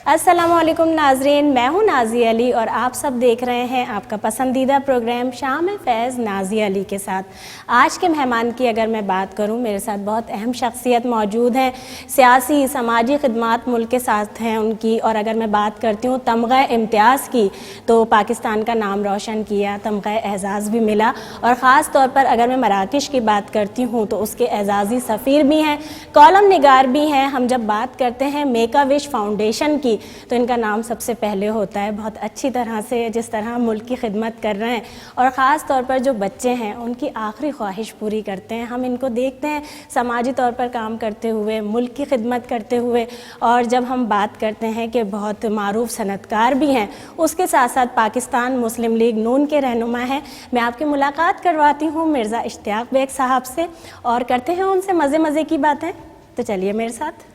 السلام علیکم ناظرین، میں ہوں نازیہ علی اور آپ سب دیکھ رہے ہیں آپ کا پسندیدہ پروگرام شام فیض نازیہ علی کے ساتھ۔ آج کے مہمان کی اگر میں بات کروں، میرے ساتھ بہت اہم شخصیت موجود ہیں، سیاسی سماجی خدمات ملک کے ساتھ ہیں ان کی، اور اگر میں بات کرتی ہوں تمغہ امتیاز کی تو پاکستان کا نام روشن کیا، تمغہ اعزاز بھی ملا، اور خاص طور پر اگر میں مراکش کی بات کرتی ہوں تو اس کے اعزازی سفیر بھی ہیں، کالم نگار بھی ہیں۔ ہم جب بات کرتے ہیں میک اے وش فاؤنڈیشن کی تو ان کا نام سب سے پہلے ہوتا ہے، بہت اچھی طرح سے جس طرح ملک کی خدمت کر رہے ہیں، اور خاص طور پر جو بچے ہیں ان کی آخری خواہش پوری کرتے ہیں۔ ہم ان کو دیکھتے ہیں سماجی طور پر کام کرتے ہوئے، ملک کی خدمت کرتے ہوئے، اور جب ہم بات کرتے ہیں کہ بہت معروف صنعت کار بھی ہیں، اس کے ساتھ ساتھ پاکستان مسلم لیگ نون کے رہنما ہیں۔ میں آپ کی ملاقات کرواتی ہوں مرزا اشتیاق بیگ صاحب سے، اور کرتے ہیں ان سے مزے کی باتیں۔ تو چلیے میرے ساتھ۔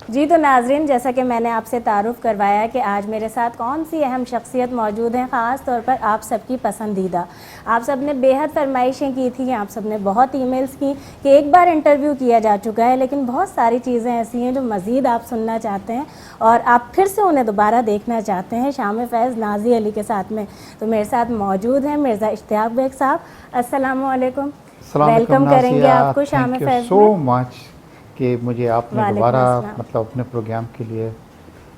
جی تو ناظرین، جیسا کہ میں نے آپ سے تعارف کروایا کہ آج میرے ساتھ کون سی اہم شخصیت موجود ہیں، خاص طور پر آپ سب کی پسندیدہ۔ آپ سب نے بے حد فرمائشیں کی تھیں، آپ سب نے بہت ای میلز کی کہ ایک بار انٹرویو کیا جا چکا ہے، لیکن بہت ساری چیزیں ایسی ہیں جو مزید آپ سننا چاہتے ہیں اور آپ پھر سے انہیں دوبارہ دیکھنا چاہتے ہیں شام فیض نازیہ علی کے ساتھ میں۔ تو میرے ساتھ موجود ہیں مرزا اشتیاق بیگ صاحب۔ السلام علیکم، ویلکم کریں گے آپ کو شام فیض میں۔ سو مچ کہ مجھے آپ نے دوبارہ اپنے پروگرام کے لیے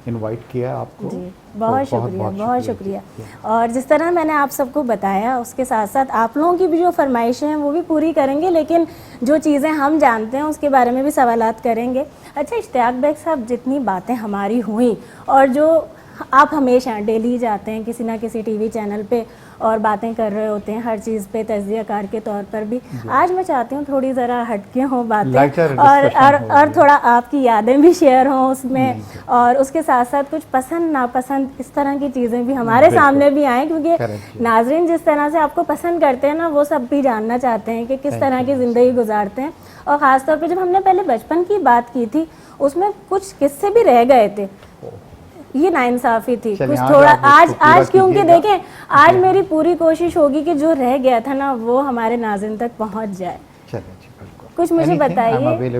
انوائٹ کیا آپ کو۔ جی بہت شکریہ۔ اور جس طرح میں نے آپ سب کو بتایا، اس کے ساتھ ساتھ آپ لوگوں کی بھی جو فرمائشیں ہیں وہ بھی پوری کریں گے، لیکن جو چیزیں ہم جانتے ہیں اس کے بارے میں بھی سوالات کریں گے۔ اچھا اشتیاق بیگ صاحب، جتنی باتیں ہماری ہوئیں اور جو آپ ہمیشہ ڈیلی جاتے ہیں کسی نہ کسی ٹی وی چینل پہ اور باتیں کر رہے ہوتے ہیں ہر چیز پہ، تجزیہ کار کے طور پر بھی، آج میں چاہتی ہوں تھوڑی ذرا ہٹ کے ہوں باتیں، اور تھوڑا آپ کی یادیں بھی شیئر ہوں اس میں، اور اس کے ساتھ ساتھ کچھ پسند ناپسند اس طرح کی چیزیں بھی ہمارے سامنے بھی آئیں، کیونکہ ناظرین جس طرح سے آپ کو پسند کرتے ہیں نا، وہ سب بھی جاننا چاہتے ہیں کہ کس طرح کی زندگی گزارتے ہیں۔ اور خاص طور پہ جب ہم نے پہلے بچپن کی بات کی تھی، اس میں کچھ قصے بھی رہ گئے تھے، یہ ناانصافی تھی کچھ تھوڑا آج کیونکہ دیکھیں آج میری پوری کوشش ہوگی کہ جو رہ گیا تھا نا وہ ہمارے ناظرین تک پہنچ جائے۔ کچھ مجھے بتائیے۔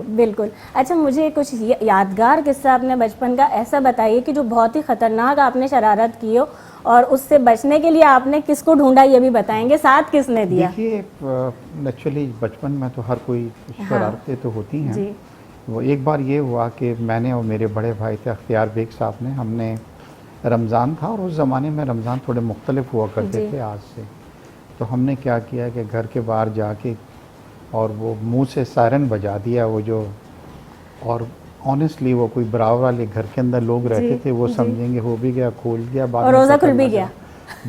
بالکل۔ اچھا مجھے کچھ یادگار قصہ اپنے بچپن کا ایسا بتائیے کہ جو بہت ہی خطرناک آپ نے شرارت کی ہو، اور اس سے بچنے کے لیے آپ نے کس کو ڈھونڈا یہ بھی بتائیں گے، ساتھ کس نے دیا؟ دیکھیے نیچرلی بچپن میں تو ہر کوئی شرارتیں تو ہوتی ہیں۔ وہ ایک بار یہ ہوا کہ میں نے اور میرے بڑے بھائی تھے اختیار بیگ صاحب نے، ہم نے رمضان تھا اور اس زمانے میں رمضان تھوڑے مختلف ہوا کرتے تھے آج سے، تو ہم نے کیا کیا کہ گھر کے باہر جا کے اور وہ منہ سے سائرن بجا دیا، وہ جو، اور آنیسٹلی وہ کوئی براور والے گھر کے اندر لوگ رہتے تھے، وہ سمجھیں گے ہو بھی گیا، کھول گیا، اور روزہ کھل بھی گیا۔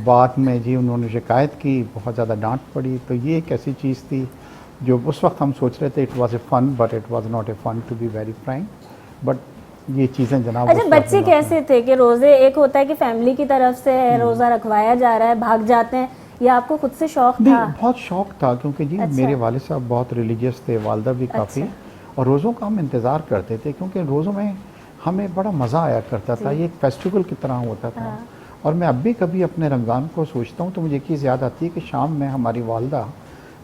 بعد میں جی انہوں نے شکایت کی، بہت زیادہ ڈانٹ پڑی۔ تو یہ ایک ایسی چیز تھی جو اس وقت ہم سوچ رہے تھے it was a fun, but it was not a fun to be very frank, but یہ چیزیں جناب۔ اچھا بچے کیسے تھے کہ روزے، ایک ہوتا ہے کہ فیملی کی طرف سے روزہ رکھوایا جا رہا ہے، بھاگ جاتے ہیں، یا آپ کو خود سے شوق تھا؟ بہت شوق تھا، کیونکہ جی میرے والد صاحب بہت ریلیجیس تھے، والدہ بھی کافی، اور روزوں کا ہم انتظار کرتے تھے کیونکہ روزوں میں ہمیں بڑا مزہ آیا کرتا تھا، یہ ایک فیسٹیول کی طرح ہوتا تھا۔ اور میں اب بھی کبھی اپنے رمضان کو سوچتا ہوں تو مجھے ایک چیز یاد آتی ہے کہ شام میں ہماری والدہ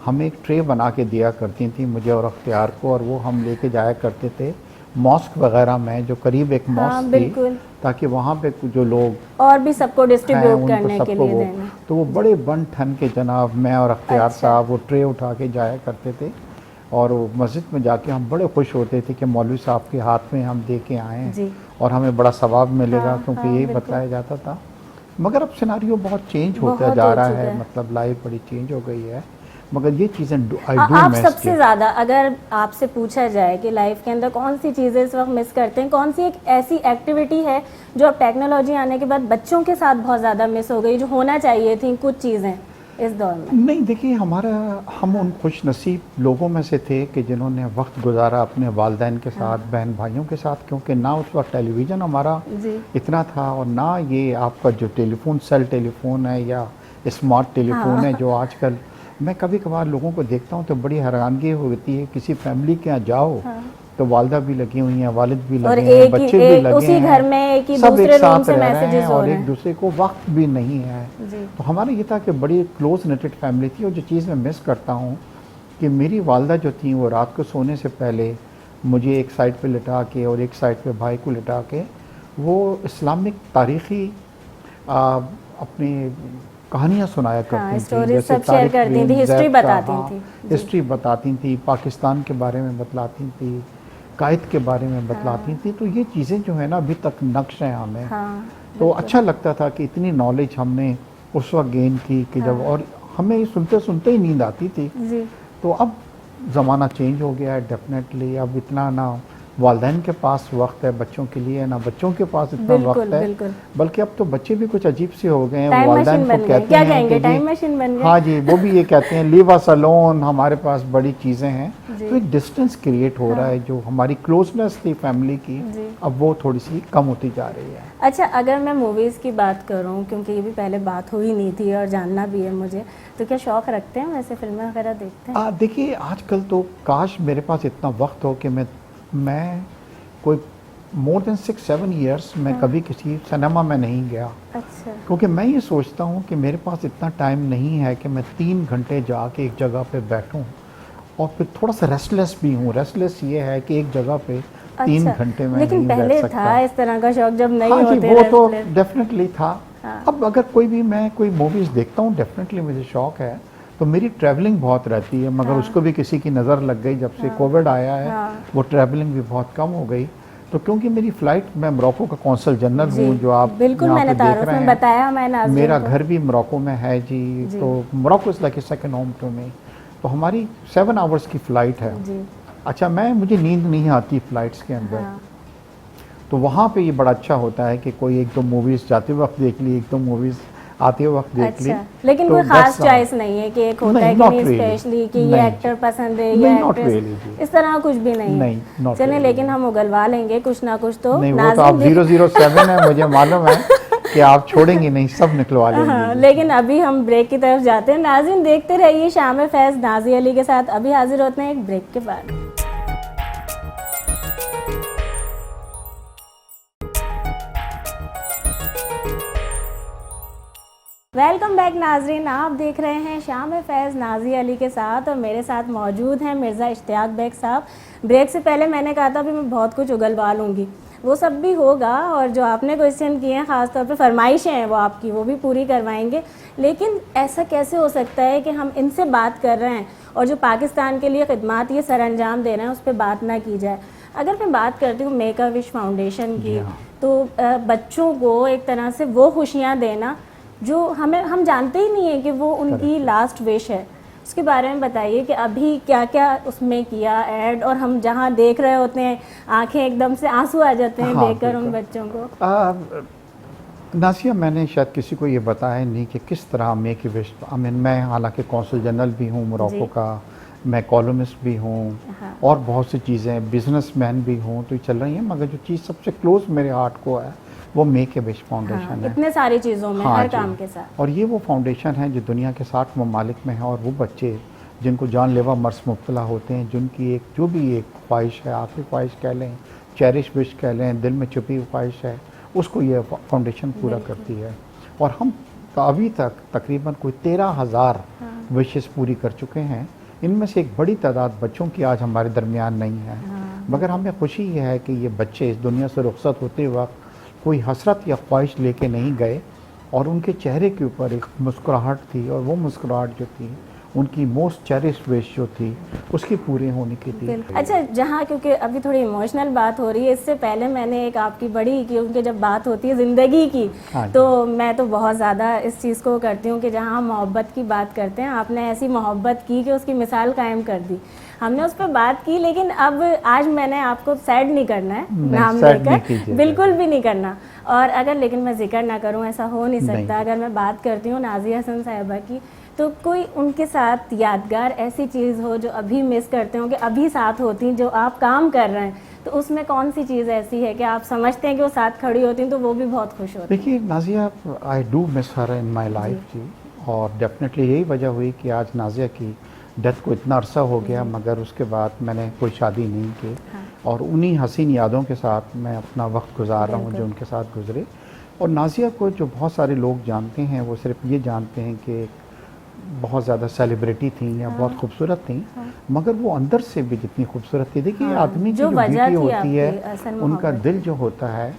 ہمیں ایک ٹرے بنا کے دیا کرتی تھیں مجھے اور اختیار کو، اور وہ ہم لے کے جایا کرتے تھے ماسک وغیرہ میں، جو قریب ایک ماسک تھی، تاکہ وہاں پہ جو لوگ اور بھی سب کو ڈسٹریبیوٹ کرنے کے لیے دینا، تو وہ بڑے بن ٹھن کے جناب میں اور اختیار صاحب وہ ٹرے اٹھا کے جایا کرتے تھے، اور وہ مسجد میں جا کے ہم بڑے خوش ہوتے تھے کہ مولوی صاحب کے ہاتھ میں ہم دے کے آئیں اور ہمیں بڑا ثواب ملے گا، کیونکہ یہی بتایا جاتا تھا۔ مگر اب سیناریو بہت چینج ہوتا جا رہا ہے، مطلب لائف بڑی چینج ہو گئی ہے، مگر یہ چیزیں آپ سب سے زیادہ اگر آپ سے پوچھا جائے کہ لائف کے اندر کون سی چیزیں اس وقت مس کرتے ہیں، کون سی ایک ایسی ایکٹیویٹی ہے جو اب ٹیکنالوجی آنے کے بعد بچوں کے ساتھ بہت زیادہ مس ہو گئی، جو ہونا چاہیے تھیں کچھ چیزیں اس دور میں؟ نہیں دیکھیے، ہم ان خوش نصیب لوگوں میں سے تھے کہ جنہوں نے وقت گزارا اپنے والدین کے ساتھ، بہن بھائیوں کے ساتھ، کیونکہ نہ اس وقت ٹیلی ویژن ہمارا اتنا تھا، اور نہ یہ آپ کا جو ٹیلی فون، سیل ٹیلی فون ہے یا اسمارٹ ٹیلی فون ہے جو آج کل، میں کبھی کبھار لوگوں کو دیکھتا ہوں تو بڑی حیرانگی ہوتی ہے، کسی فیملی کے یہاں جاؤ تو والدہ بھی لگی ہوئی ہیں، والد بھی لگے ہیں، بچے بھی لگے ہیں، سب ایک ساتھ رہ رہے ہیں اور ایک دوسرے کو وقت بھی نہیں ہے۔ تو ہمارا یہ تھا کہ بڑی کلوز نیٹڈ فیملی تھی، اور جو چیز میں مس کرتا ہوں کہ میری والدہ جو تھیں وہ رات کو سونے سے پہلے مجھے ایک سائڈ پہ لٹا کے اور ایک سائڈ پہ بھائی کو لٹا کے وہ اسلامک تاریخی اپنی کہانیاں سنایا کرتی تھیں، جیسے شیئر کرتی تھی، ہسٹری بتاتی تھی، ہسٹری بتاتی تھی، پاکستان کے بارے میں بتلاتی تھی، قائد کے بارے میں بتلاتی تھی. تو یہ چیزیں جو ہے نا ابھی تک نقش ہیں ہمیں. تو اچھا لگتا تھا کہ اتنی نالج ہم نے اس وقت گین کی کہ جب، اور ہمیں سنتے سنتے ہی نیند آتی تھی. تو اب زمانہ چینج ہو گیا ہے ڈیفینیٹلی. اب اتنا نہ والدین کے پاس وقت ہے بچوں کے لیے، نہ بچوں کے پاس اتنا وقت ہے، بلکہ اب تو بچے بھی کچھ عجیب سے ہو گئے ہیں. والدین کو کہتے ہیں کہ ٹائم مشین بن گئے. ہاں جی، وہ بھی یہ کہتے ہیں لیو اس الون، ہمارے پاس بڑی چیزیں ہیں. تو ایک ڈسٹینس کریٹ ہو رہا ہے، جو ہماری کلوزنس تھی فیملی کی اب وہ تھوڑی سی کم ہوتی جا رہی ہے. اچھا، اگر میں موویز کی بات کروں، کیونکہ یہ بھی پہلے بات ہوئی نہیں تھی اور جاننا بھی ہے مجھے، تو کیا شوق رکھتے ہیں ویسے فلمیں وغیرہ دیکھتے ہیں؟ دیکھیے آج کل تو کاش میرے پاس اتنا وقت ہو کہ میں کوئی مور دین 6-7 ایئرس میں کبھی کسی سنیما میں نہیں گیا. اچھا. کیونکہ میں یہ سوچتا ہوں کہ میرے پاس اتنا ٹائم نہیں ہے کہ میں 3 گھنٹے جا کے ایک جگہ پہ بیٹھوں، اور پھر تھوڑا سا ریسٹلیس بھی ہوں. ریسٹلیس یہ ہے کہ ایک جگہ پہ 3 گھنٹے میں لیکن نہیں بیٹھ پہلے سکتا. تھا اس طرح کا شوق جب نہیں ہاں جی، ہوتے. وہ تو ڈیفینیٹلی تھا. اب اگر میں کوئی موویز دیکھتا ہوں، ڈیفینیٹلی مجھے شوق ہے. تو میری ٹریولنگ بہت رہتی ہے، مگر اس کو بھی کسی کی نظر لگ گئی جب سے کووڈ آیا ہے. وہ ٹریولنگ بھی بہت کم ہو گئی. تو کیونکہ میری فلائٹ، میں موروکو کا قونصل جنرل ہوں، جو آپ یہاں پہ دیکھ رہے ہیں، میرا گھر بھی موروکو میں ہے جی. تو Morocco is like a second home to me. تو ہماری 7 آورس کی فلائٹ ہے. اچھا، مجھے نیند نہیں آتی فلائٹس کے اندر. تو وہاں پہ یہ بڑا اچھا ہوتا ہے کہ کوئی 1-2 موویز جاتے وقت دیکھ لی، 1-2 موویز آتے وقت دیکھ لی. لیکن کوئی خاص چوائس نہیں ہے کہ ایک ہوتا ہے کہ نہیں اسپیشلی کہ یہ ایکٹر پسند ہے یا ایکٹریس، اس طرح کچھ بھی نہیں ہے. چلیں، لیکن ہم اگلوا لیں گے کچھ نہ کچھ. تو نہیں، وہ تو آپ 007 ہیں، مجھے معلوم ہے کہ آپ چھوڑیں گے نہیں، سب نکلوا لیں گے. لیکن ابھی ہم بریک کی طرف جاتے ہیں. ناظرین دیکھتے رہیے شام فیض نازیہ علی کے ساتھ. ابھی حاضر ہوتے ہیں ایک بریک کے بعد. ویلکم بیک ناظرین، آپ دیکھ رہے ہیں شام فیض نازیہ علی کے ساتھ، اور میرے ساتھ موجود ہیں مرزا اشتیاق بیگ صاحب. بریک سے پہلے میں نے کہا تھا بھی میں بہت کچھ اگلوا لوں گی، وہ سب بھی ہوگا، اور جو آپ نے کویشچن کیے ہیں خاص طور پہ فرمائشیں ہیں وہ آپ کی، وہ بھی پوری کروائیں گے. لیکن ایسا کیسے ہو سکتا ہے کہ ہم ان سے بات کر رہے ہیں اور جو پاکستان کے لیے خدمات یہ سر انجام دے رہے ہیں اس پہ بات نہ کی جائے؟ اگر میں بات کرتی ہوں میک اے وش فاؤنڈیشن کی، تو بچوں کو ایک طرح سے وہ خوشیاں دینا جو ہم جانتے ہی نہیں ہیں کہ وہ ان کی لاسٹ وش ہے. اس کے بارے میں بتائیے کہ ابھی کیا کیا اس میں کیا ایڈ، اور ہم جہاں دیکھ رہے ہوتے ہیں آنکھیں ایک دم سے آنسو آ جاتے ہیں دیکھ کر ان بچوں کو. ناصیہ، میں نے شاید کسی کو یہ بتایا نہیں کہ کس طرح میک اے وش. میں حالانکہ قونصل جنرل بھی ہوں موروکو کا، میں کالمسٹ بھی ہوں، اور بہت سی چیزیں، بزنس مین بھی ہوں، تو یہ چل رہی ہیں. مگر جو چیز سب سے کلوز میرے ہارٹ کو ہے وہ میک اے وش فاؤنڈیشن ہے. اتنے ساری چیزوں میں، ہر کام کے ساتھ. اور یہ وہ فاؤنڈیشن ہے جو دنیا کے 60 ممالک میں ہے. اور وہ بچے جن کو جان لیوا مرض مبتلا ہوتے ہیں، جن کی جو بھی ایک خواہش ہے، آخری خواہش کہہ لیں، چیریش وش کہہ لیں، دل میں چھپی خواہش ہے، اس کو یہ فاؤنڈیشن پورا کرتی ہے. اور ہم ابھی تک تقریباً کوئی 13,000 وشز پوری کر چکے ہیں. ان میں سے ایک بڑی تعداد بچوں کی آج ہمارے درمیان نہیں ہے. مگر ہمیں خوشی یہ ہے کہ یہ بچے اس دنیا سے رخصت ہوتے وقت کوئی حسرت یا خواہش لے کے نہیں گئے، اور ان کے چہرے کے اوپر ایک مسکراہٹ تھی، اور وہ مسکراہٹ جو تھی ان کی موسٹ چیریش وش جو تھی اس کی پورے ہونے کی تھی. اچھا، جہاں کیونکہ ابھی تھوڑی ایموشنل بات ہو رہی ہے، اس سے پہلے میں نے ایک آپ کی بڑی، کیونکہ جب بات ہوتی ہے زندگی کی تو میں تو بہت زیادہ اس چیز کو کرتی ہوں کہ جہاں ہم محبت کی بات کرتے ہیں، آپ نے ایسی محبت کی کہ اس کی مثال قائم کر دی. ہم نے اس پہ بات کی، لیکن اب آج میں نے آپ کو سیڈ نہیں کرنا ہے نام لے کر، بالکل بھی نہیں کرنا. اور اگر لیکن میں ذکر نہ کروں، ایسا ہو نہیں سکتا. اگر میں بات کرتی ہوں نازیہ حسن صاحبہ کی، تو کوئی ان کے ساتھ یادگار ایسی چیز ہو جو ابھی مس کرتے ہوں کہ ابھی ساتھ ہوتی، جو آپ کام کر رہے ہیں، تو اس میں کون سی چیز ایسی ہے کہ آپ سمجھتے ہیں کہ وہ ساتھ کھڑی ہوتی ہیں تو وہ بھی بہت خوش ہوتی ہیں؟ دیکھیے Nazia, I do miss her in my life جی. اور ڈیفینیٹلی یہی وجہ ہوئی کہ آج نازیہ کی ڈیتھ کو اتنا عرصہ ہو گیا، مگر اس کے بعد میں نے کوئی شادی نہیں کی. اور انہی حسین یادوں کے ساتھ میں اپنا وقت گزار رہا ہوں جو ان کے ساتھ گزرے. اور نازیہ کو جو بہت سارے لوگ جانتے ہیں، وہ صرف یہ جانتے ہیں کہ بہت زیادہ سیلیبریٹی تھیں یا بہت خوبصورت تھیں. مگر وہ اندر سے بھی جتنی خوبصورت تھی. دیکھیے آدمی کی جو جو وجہ بیوٹی تھی ہوتی ہے آپ کی اصل ان کا محبت. دل جو ہوتا ہے.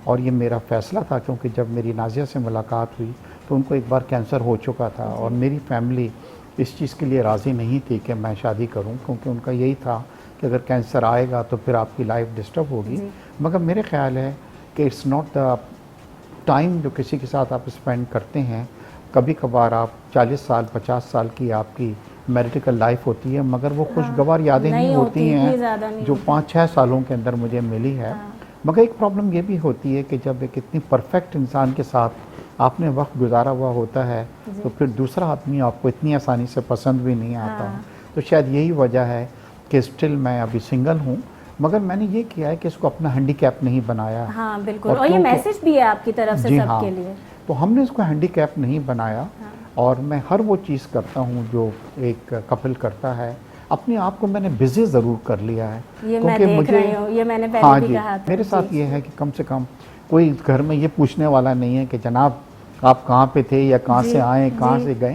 اور یہ میرا فیصلہ تھا کیونکہ جب میری نازیہ سے ملاقات ہوئی تو ان کو ایک بار کینسر ہو چکا تھا اور میری فیملی اس چیز کے لیے راضی نہیں تھی کہ میں شادی کروں, کیونکہ ان کا یہی تھا کہ اگر کینسر آئے گا تو پھر آپ کی لائف ڈسٹرب ہوگی. مگر میرے خیال ہے کہ اٹس ناٹ دا ٹائم جو کسی کے ساتھ آپ اسپینڈ کرتے ہیں. کبھی کبھار آپ 40 سال 50 سال کی آپ کی میریٹیکل لائف ہوتی ہے مگر وہ خوشگوار یادیں نہیں ہوتی ہیں جو 5-6 سالوں کے اندر مجھے ملی ہے. مگر ایک پرابلم یہ بھی ہوتی ہے کہ جب ایک اتنی پرفیکٹ انسان کے ساتھ آپ نے وقت گزارا ہوا ہوتا ہے تو پھر دوسرا آدمی آپ کو اتنی آسانی سے پسند بھی نہیں آتا. تو شاید یہی وجہ ہے کہ اسٹل میں ابھی سنگل ہوں, مگر میں نے یہ کیا ہے کہ اس کو اپنا ہینڈی کیپ نہیں بنایا. ہاں بالکل, اور یہ میسج بھی ہے آپ کی طرف سے سب کے لیے. تو ہم نے اس کو ہینڈی کیپ نہیں بنایا اور میں ہر وہ چیز کرتا ہوں جو ایک کپل کرتا ہے. اپنے آپ کو میں نے بزی ضرور کر لیا ہے. یہ میں دیکھ رہی ہوں, یہ میں نے پہلے بھی کہا تھا. میرے ساتھ یہ ہے کہ کم سے کم کوئی گھر میں یہ پوچھنے والا نہیں ہے کہ جناب آپ کہاں پہ تھے یا کہاں سے آئے کہاں سے گئے.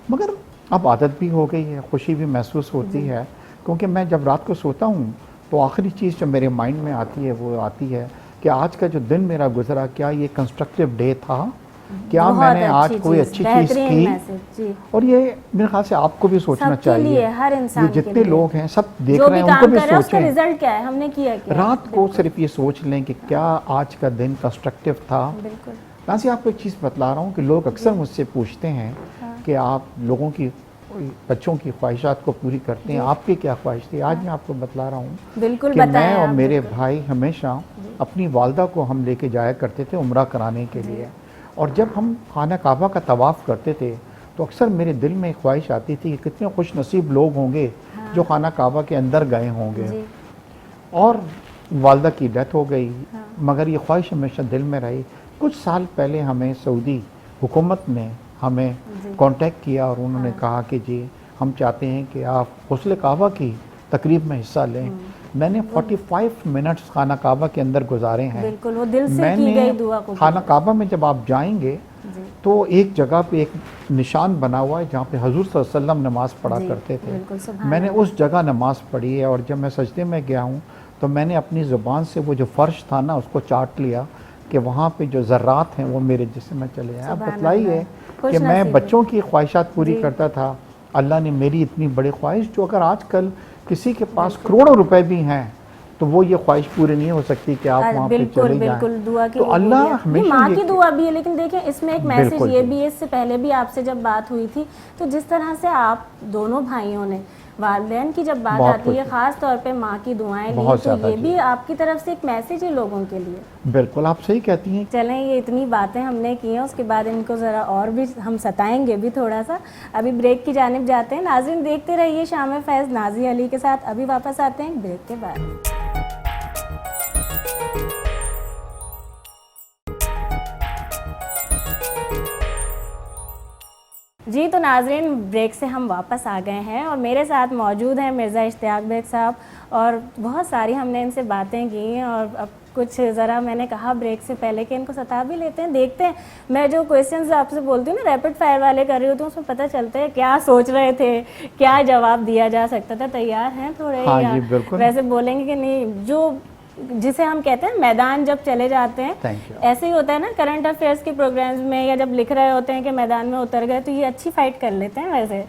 مگر اب عادت بھی ہو گئی ہے, خوشی بھی محسوس ہوتی ہے کیونکہ میں جب رات کو سوتا ہوں تو آخری چیز جو میرے مائنڈ میں آتی ہے وہ آتی ہے کہ آج کا جو دن میرا گزرا کیا یہ کنسٹرکٹیو ڈے تھا, کیا میں نے آج کوئی اچھی چیز کی. اور یہ میرے خیال سے آپ کو بھی سوچنا چاہیے, یہ جتنے لوگ ہیں سب دیکھ رہے ہیں ان کو بھی سوچیں. رزلٹ کیا ہے, ہم نے کیا کیا رات کو صرف یہ سوچ لیں کہ کیا آج کا دن کنسٹرکٹیو تھا. ناصیہ آپ کو ایک چیز بتلا رہا ہوں کہ لوگ اکثر مجھ سے پوچھتے ہیں کہ آپ لوگوں کی بچوں کی خواہشات کو پوری کرتے ہیں, آپ کی کیا خواہش تھی. آج میں آپ کو بتلا رہا ہوں کہ میں اور میرے بھائی ہمیشہ اپنی والدہ کو ہم لے کے جایا کرتے تھے عمرہ کرانے کے لیے, اور جب ہم خانہ کعبہ کا طواف کرتے تھے تو اکثر میرے دل میں ایک خواہش آتی تھی کہ کتنے خوش نصیب لوگ ہوں گے جو خانہ کعبہ کے اندر گئے ہوں گے. اور والدہ کی ڈیتھ ہو گئی مگر یہ خواہش ہمیشہ دل میں رہی. کچھ سال پہلے ہمیں سعودی حکومت نے ہمیں کانٹیکٹ کیا اور انہوں نے کہا کہ جی ہم چاہتے ہیں کہ آپ غسل کعبہ کی تقریب میں حصہ لیں. میں نے 45 منٹس خانہ کعبہ کے اندر گزارے ہیں. بالکل, وہ دل سے کی گئی دعا کو. خانہ کعبہ میں جب آپ جائیں گے تو ایک جگہ پہ ایک نشان بنا ہوا ہے جہاں پہ حضور صلی اللہ علیہ وسلم نماز پڑھا کرتے تھے. میں نے اس جگہ نماز پڑھی ہے اور جب میں سجدے میں گیا ہوں تو میں نے اپنی زبان سے وہ جو فرش تھا نا اس کو چاٹ لیا کہ وہاں پہ جو ذرات ہیں وہ میرے جسم میں چلے ہیں. اب بتلائیے کہ میں بچوں کی خواہشات پوری کرتا تھا, اللہ نے میری اتنی بڑی خواہش جو اگر آج کل کسی کے پاس کروڑوں روپے بھی ہیں تو وہ یہ خواہش پوری نہیں ہو سکتی کہ آپ وہاں پہ چلے جائیں. بالکل دعا کی, تو اللہ ہمیشہ ماں کی دعا بھی ہے. لیکن دیکھیں اس میں ایک میسج یہ بھی ہے, اس سے پہلے بھی آپ سے جب بات ہوئی تھی تو جس طرح سے آپ دونوں بھائیوں نے والدین کی جب بات آتی ہے خاص طور پہ ماں کی دعائیں لی, تو یہ بھی آپ کی طرف سے ایک میسج ہے لوگوں کے لیے. بالکل آپ صحیح کہتی ہیں. چلیں یہ اتنی باتیں ہم نے کی ہیں, اس کے بعد ان کو ذرا اور بھی ہم ستائیں گے بھی تھوڑا سا. ابھی بریک کی جانب جاتے ہیں. ناظرین دیکھتے رہیے شام فیض نازیہ علی کے ساتھ. ابھی واپس آتے ہیں بریک کے بعد. جی تو ناظرین بریک سے ہم واپس آ گئے ہیں اور میرے ساتھ موجود ہیں مرزا اشتیاق بیگ صاحب, اور بہت ساری ہم نے ان سے باتیں کی ہیں. اور اب کچھ ذرا میں نے کہا بریک سے پہلے کہ ان کو ستا بھی لیتے ہیں, دیکھتے ہیں. میں جو کویسچنز آپ سے بولتی ہوں نا ریپڈ فائر والے کر رہی ہوتی ہوں, اس میں پتہ چلتا ہے کیا سوچ رہے تھے, کیا جواب دیا جا سکتا تھا. تیار ہیں تھوڑے یا ویسے بولیں گے کہ نہیں, جو جسے ہم کہتے ہیں میدان جب چلے جاتے ہیں ایسے ہی ہوتا ہے نا کرنٹ افیئرس کے پروگرامز میں, یا جب لکھ رہے ہوتے ہیں کہ میدان میں اتر گئے تو یہ اچھی فائٹ کر لیتے ہیں. ویسے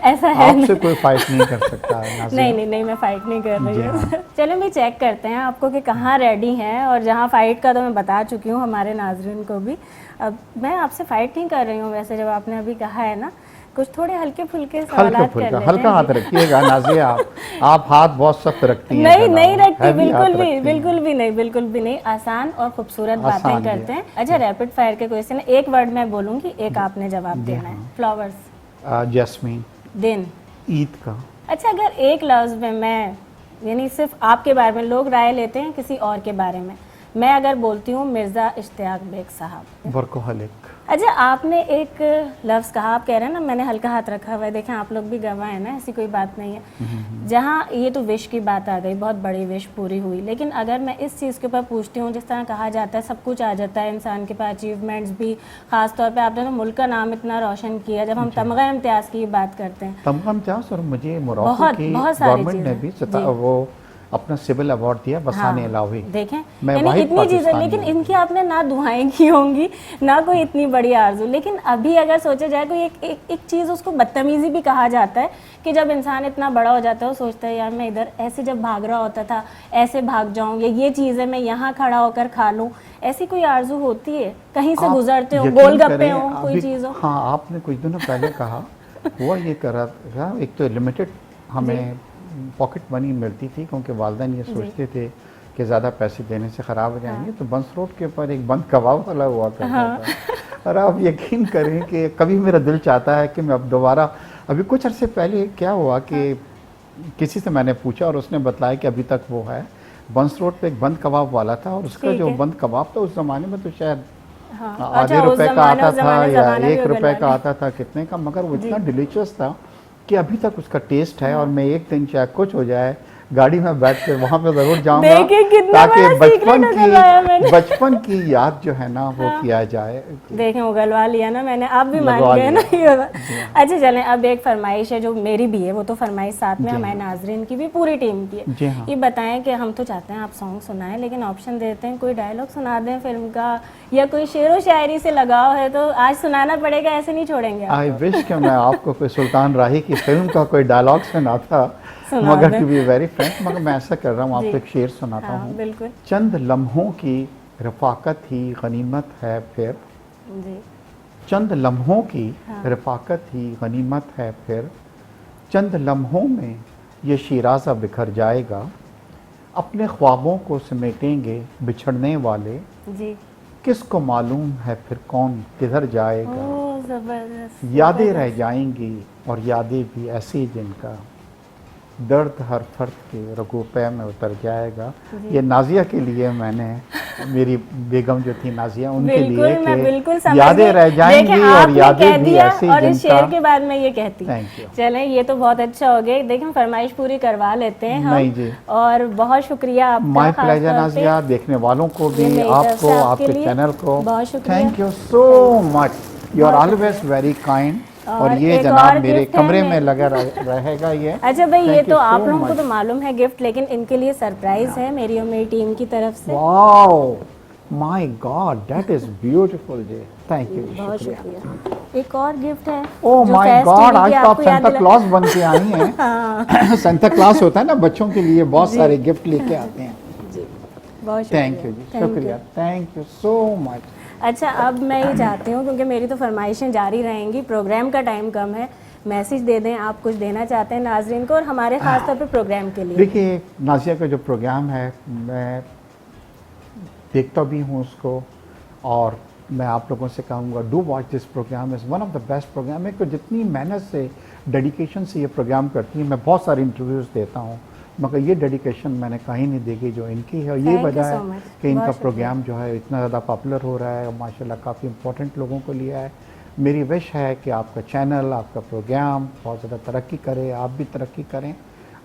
ایسا ہے آپ سے کوئی فائٹ نہیں کر سکتا ہے. نہیں میں فائٹ نہیں کر رہی ہوں. چلیں بھی چیک کرتے ہیں آپ کو کہ کہاں ریڈی ہیں, اور جہاں فائٹ کا تو میں بتا چکی ہوں ہمارے ناظرین کو بھی. اب میں آپ سے فائٹ نہیں کر رہی ہوں, ویسے جب آپ نے ابھی کہا ہے نا کچھ تھوڑے ہلکے پھلکے سوالات کر لیتے ہیں. ہلکا ہاتھ رکھیے گا نازیہ, آپ ہاتھ بہت سخت رکھتی ہیں. نہیں رکھتی, بالکل بھی نہیں. آسان اور خوبصورت باتیں کرتے ہیں. اچھا ریپڈ فائر کے کویسچن, ایک ورڈ میں بولوں گی, ایک آپ نے جواب دینا ہے. Flowers, jasmine. دن, عید کا. اچھا اگر ایک لفظ میں یعنی صرف آپ کے بارے میں, لوگ رائے لیتے ہیں کسی اور کے بارے میں اگر بولتی ہوں مرزا اشتیاق بیگ صاحب. ورکوہولک. اچھا آپ نے ایک لفظ کہا, آپ کہہ رہے ہیں نا میں نے ہلکا ہاتھ رکھا ہوا ہے, دیکھیں آپ لوگ بھی گواہ ہیں نا, ایسی کوئی بات نہیں ہے. جہاں یہ تو وش کی بات آ گئی, بہت بڑی وش پوری ہوئی, لیکن اگر میں اس چیز کے اوپر پوچھتی ہوں, جس طرح کہا جاتا ہے سب کچھ آ جاتا ہے انسان کے پاس, اچیومنٹس بھی, خاص طور پہ آپ نے تو ملک کا نام اتنا روشن کیا, جب ہم تمغہ امتیاز کی بات کرتے ہیں, تمغہ امتیاز, اور مجھے موراکو کی گورنمنٹ نے بھی وہ اپنا سول ایوارڈ دیا بسان الہوی. دیکھیں یعنی اتنی چیزیں, لیکن ان کی آپ نے نہ دعائیں کی ہوں گی نہ کوئی اتنی بڑی آرزو. لیکن ابھی اگر سوچا جائے کوئی ایک چیز اس کو بدتمیزی بھی کہا جاتا ہے کہ جب انسان اتنا بڑا ہو جاتا ہے وہ سوچتا ہے یار میں ادھر ایسے جب بھاگ رہا ہوتا تھا ایسے بھاگ جاؤں, یا یہ چیز ہے میں یہاں کھڑا ہو کر کھا لوں, ایسی کوئی آرزو ہوتی ہے کہیں سے گزرتے ہو, گول گپے ہوں, کوئی چیز ہو؟ ہاں, آپ نے کچھ دنوں پہلے کہا ہوا یہ کر رہا تھا, ایک تو لمیٹڈ ہمیں پاکٹ منی ملتی تھی کیونکہ والدین یہ سوچتے تھے کہ زیادہ پیسے دینے سے خراب ہو جائیں گے, تو بنس روڈ کے اوپر ایک بند کباب والا ہوا کرتا تھا. اور آپ یقین کریں کہ کبھی میرا دل چاہتا ہے کہ میں اب دوبارہ, ابھی کچھ عرصے پہلے کیا ہوا کہ کسی سے میں نے پوچھا اور اس نے بتلایا کہ ابھی تک وہ ہے, بنس روڈ پہ ایک بند کباب والا تھا, اور اس کا جو بند کباب تھا اس زمانے میں تو شاید آدھے روپے کا آتا تھا یا 1 روپے کا آتا تھا, کتنے کا, مگر وہ اتنا ڈیلیشیس تھا کہ ابھی تک اس کا ٹیسٹ ہے. اور میں ایک دن چاہے کچھ ہو جائے گاڑی میں بیٹھ کے وہاں پہ ضرور جاؤں گا تاکہ بچپن کی یاد جو ہے نا وہ کیا جائے. دیکھیں اگلوا لیا نا میں نے, آپ بھی مان گئے نا. اچھا چلیں, اب ایک فرمائش ہے جو میری بھی ہے, وہ تو فرمائش ساتھ میں ہمارے ناظرین کی بھی, پوری ٹیم کی ہے. یہ بتائیں کہ ہم تو چاہتے ہیں آپ سانگ سنائیں, لیکن آپشن دیتے ہیں کوئی ڈائلاگ سنا دیں فلم کا, یا کوئی شعر و شاعری سے لگاؤ ہے تو آج سنانا پڑے گا, ایسے نہیں چھوڑیں گے. آئی وش کہ میں آپ کو کوئی سلطان راہی کی فلم کا کوئی ڈائلاگ سناتا, مگر ٹو بی ویری فرینک, مگر میں ایسا کر رہا ہوں, آپ کو ایک شعر سناتا ہوں. بالکل. چند لمحوں کی رفاقت ہی غنیمت ہے پھر, چند لمحوں کی رفاقت ہی غنیمت ہے پھر, چند لمحوں میں یہ شیرازہ بکھر جائے گا, اپنے خوابوں کو سمیٹیں گے بچھڑنے والے, کس کو معلوم ہے پھر کون کدھر جائے گا, یادیں رہ جائیں گی اور یادیں بھی ایسی جن کا درد ہر فرد کے رگو پے میں اتر جائے گا. یہ نازیہ کے لیے میں نے, میری بیگم جو تھی نازیہ, ان کے لیے کہ یادیں رہ جائیں گی اور یادیں بھی ایسی اور جن اس کا. شعر کے بعد میں یہ کہتی چلیں یہ تو بہت اچھا ہو گیا. دیکھیں فرمائش پوری کروا لیتے ہیں ہم, اور بہت شکریہ آپ کا. مائی پلیجر نازیہ, دیکھنے والوں کو بھی, آپ کو, آپ کے چینل کو بہت شکریہ. Thank you so much, you are always very kind. اور یہ جناب میرے کمرے میں لگا رہے گا یہ. اچھا بھائی, یہ تو آپ لوگوں کو تو معلوم ہے گفٹ, لیکن ان کے لیے سرپرائز ہے میری اور میری ٹیم کی طرف سے. Wow my god, that is beautiful جی, تھینک یو, بہت شکریہ. ایک اور گفٹ ہے. اوہ مائی گاڈ, آج تو آپ سینتا کلاس بن کے آئی ہیں. سینتا کلاس ہوتا ہے نا بچوں کے لیے, بہت سارے گفٹ لے کے آتے ہیں. بہت شکریہ. تھینک یو جی, شکریہ, تھینک یو سو مچ. اچھا اب میں یہ چاہتی ہوں, کیونکہ میری تو فرمائشیں جاری رہیں گی, پروگرام کا ٹائم کم ہے, میسج دے دیں, آپ کچھ دینا چاہتے ہیں ناظرین کو اور ہمارے خاص طور پہ پروگرام کے لیے. دیکھیے نازیہ کا جو پروگرام ہے میں دیکھتا بھی ہوں اس کو, اور میں آپ لوگوں سے کہوں گا do watch this program, is one of the best program ہے. کہ جتنی محنت سے, ڈیڈیکیشن سے یہ پروگرام کرتی ہیں, میں بہت سارے انٹرویوز دیتا ہوں, مگر یہ ڈیڈیکیشن میں نے کہیں نہیں دیکھی جو ان کی ہے. اور یہ وجہ ہے کہ ان کا پروگرام جو ہے اتنا زیادہ پاپولر ہو رہا ہے, اور ماشاءاللہ کافی امپورٹنٹ لوگوں کو لیا ہے. میری وش ہے کہ آپ کا چینل, آپ کا پروگرام بہت زیادہ ترقی کرے, آپ بھی ترقی کریں,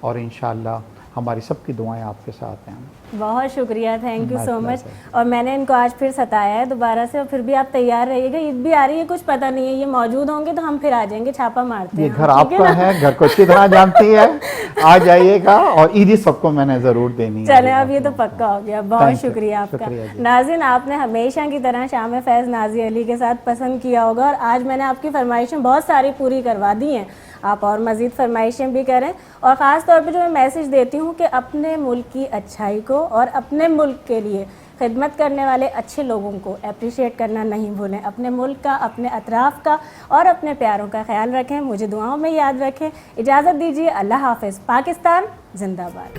اور انشاءاللہ ہماری سب کی دعائیں آپ کے ساتھ ہیں. بہت شکریہ, تھینک یو سو مچ. اور میں نے ان کو آج پھر ستایا ہے دوبارہ سے, اور پھر بھی آپ تیار رہیے گا, عید بھی آ رہی ہے, کچھ پتہ نہیں ہے, یہ موجود ہوں گے تو ہم پھر آ جائیں گے, چھاپا مارتے ہیں. یہ گھر آپ کا ہے, گھر کو اچھی طرح جانتی ہے, آ جائیے گا, اور عیدی سب کو میں نے ضرور دینی ہے. چلیں اب یہ تو پکا ہو گیا. بہت شکریہ آپ کا. ناظرین, آپ نے ہمیشہ کی طرح شام فیض نازیہ علی کے ساتھ پسند کیا ہوگا, اور آج میں نے آپ کی فرمائشیں بہت ساری پوری کروا دی ہیں. آپ اور مزید فرمائشیں بھی کریں, اور خاص طور پہ جو میں میسج دیتی ہوں کہ اپنے ملک کی اچھائی کو اور اپنے ملک کے لیے خدمت کرنے والے اچھے لوگوں کو اپریشیٹ کرنا نہیں بھولیں. اپنے ملک کا, اپنے اطراف کا اور اپنے پیاروں کا خیال رکھیں. مجھے دعاؤں میں یاد رکھیں. اجازت دیجیے, اللہ حافظ. پاکستان زندہ باد.